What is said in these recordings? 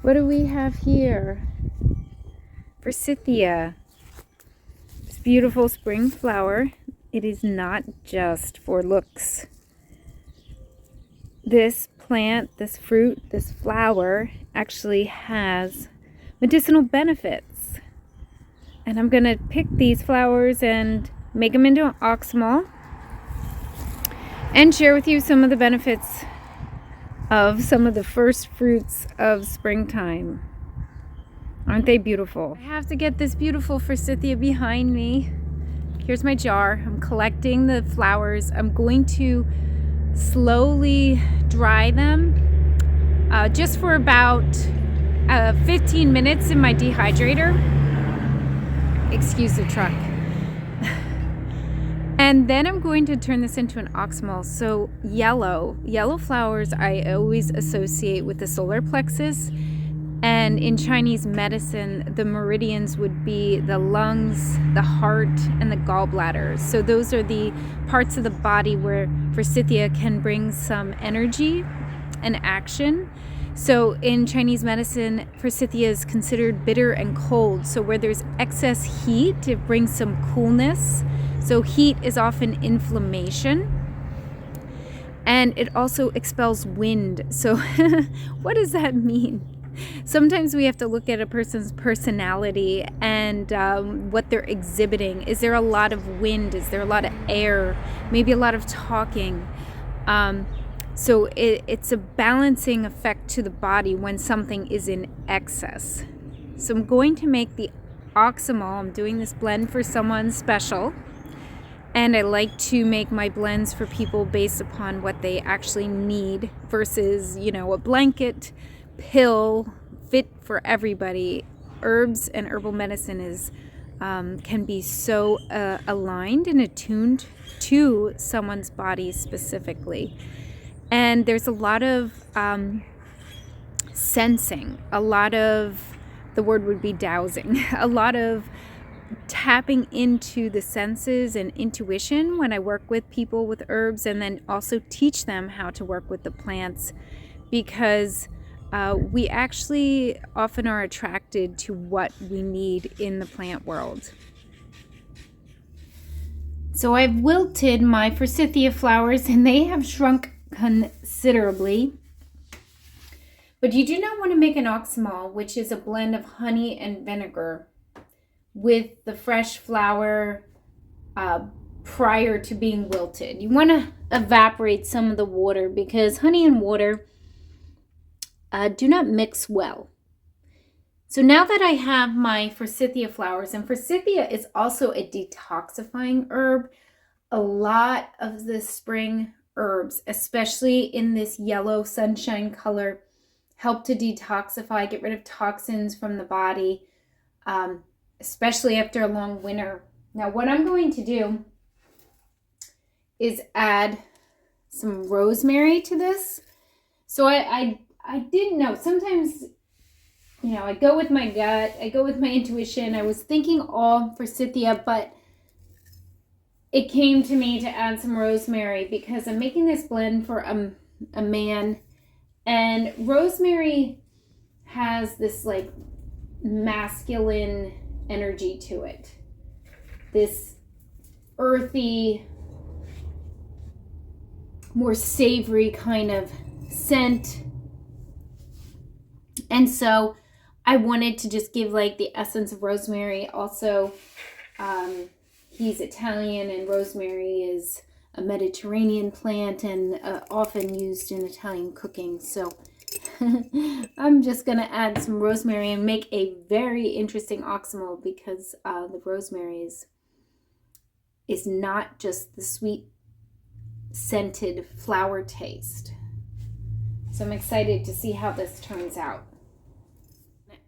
What do we have here? Forsythia. This beautiful spring flower. It is not just for looks. This plant, this fruit, this flower actually has medicinal benefits. And I'm going to pick these flowers and make them into an oxymel and share with you some of the benefits of some of the first fruits of springtime. Aren't they beautiful? I have to get this beautiful Forsythia behind me. Here's my jar. I'm collecting the flowers. I'm going to slowly dry them just for about 15 minutes in my dehydrator. Excuse the truck. And then I'm going to turn this into an oxymel. So yellow flowers I always associate with the solar plexus. And in Chinese medicine, the meridians would be the lungs, the heart, and the gallbladder. So those are the parts of the body where Forsythia can bring some energy and action. So in Chinese medicine, Forsythia is considered bitter and cold. So where there's excess heat, it brings some coolness. So heat is often inflammation. And it also expels wind. So what does that mean? Sometimes we have to look at a person's personality and what they're exhibiting. Is there a lot of wind? Is there a lot of air? Maybe a lot of talking? So it's a balancing effect to the body when something is in excess. So I'm going to make the oxymel. I'm doing this blend for someone special. And I like to make my blends for people based upon what they actually need versus, a blanket pill fit for everybody. Herbs and herbal medicine can be so aligned and attuned to someone's body specifically. And there's a lot of sensing, a lot of, the word would be dowsing, a lot of tapping into the senses and intuition when I work with people with herbs, and then also teach them how to work with the plants, because we actually often are attracted to what we need in the plant world. So I've wilted my Forsythia flowers and they have shrunk considerably. But you do not want to make an oxymel, which is a blend of honey and vinegar with the fresh flower prior to being wilted. You want to evaporate some of the water because honey and water do not mix well. So now that I have my Forsythia flowers, and Forsythia is also a detoxifying herb, a lot of the spring herbs, especially in this yellow sunshine color, help to detoxify, get rid of toxins from the body, especially after a long winter. Now what I'm going to do is add some rosemary to this. So I didn't know. Sometimes, I go with my gut. I go with my intuition. I was thinking all Forsythia, but it came to me to add some rosemary because I'm making this blend for a man. And rosemary has this like masculine energy to it. This earthy, more savory kind of scent. And so I wanted to just give like the essence of rosemary. Also, he's Italian and rosemary is a Mediterranean plant and often used in Italian cooking. So I'm just going to add some rosemary and make a very interesting oxymel because the rosemary is not just the sweet scented flower taste. So I'm excited to see how this turns out.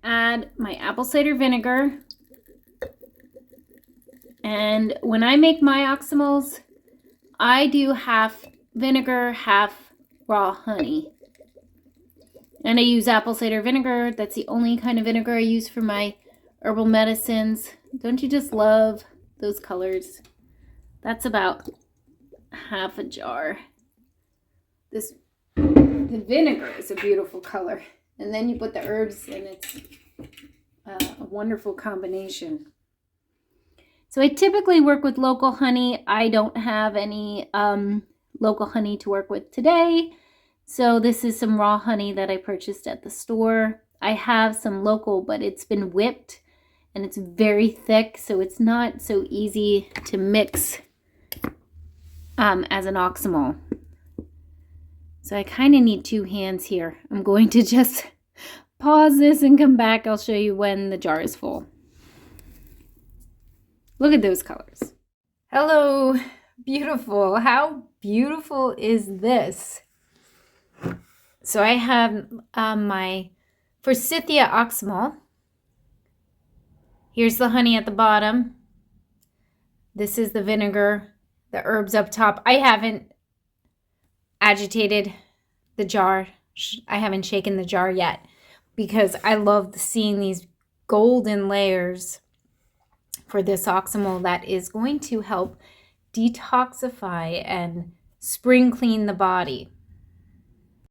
Add my apple cider vinegar, and when I make my oxymels, I do half vinegar, half raw honey, and I use apple cider vinegar. That's the only kind of vinegar I use for my herbal medicines. Don't you just love those colors? That's about half a jar. The vinegar is a beautiful color. And then you put the herbs and it's a wonderful combination. So I typically work with local honey. I don't have any local honey to work with today. So this is some raw honey that I purchased at the store. I have some local, but it's been whipped and it's very thick, so it's not so easy to mix as an Oxymel. So I kind of need two hands here. I'm going to just pause this and come back. I'll show you when the jar is full. Look at those colors. Hello, beautiful. How beautiful is this? So I have my Forsythia Oxymel. Here's the honey at the bottom. This is the vinegar, the herbs up top. I haven't agitated the jar. I haven't shaken the jar yet because I love seeing these golden layers for this Oxymel that is going to help detoxify and spring clean the body.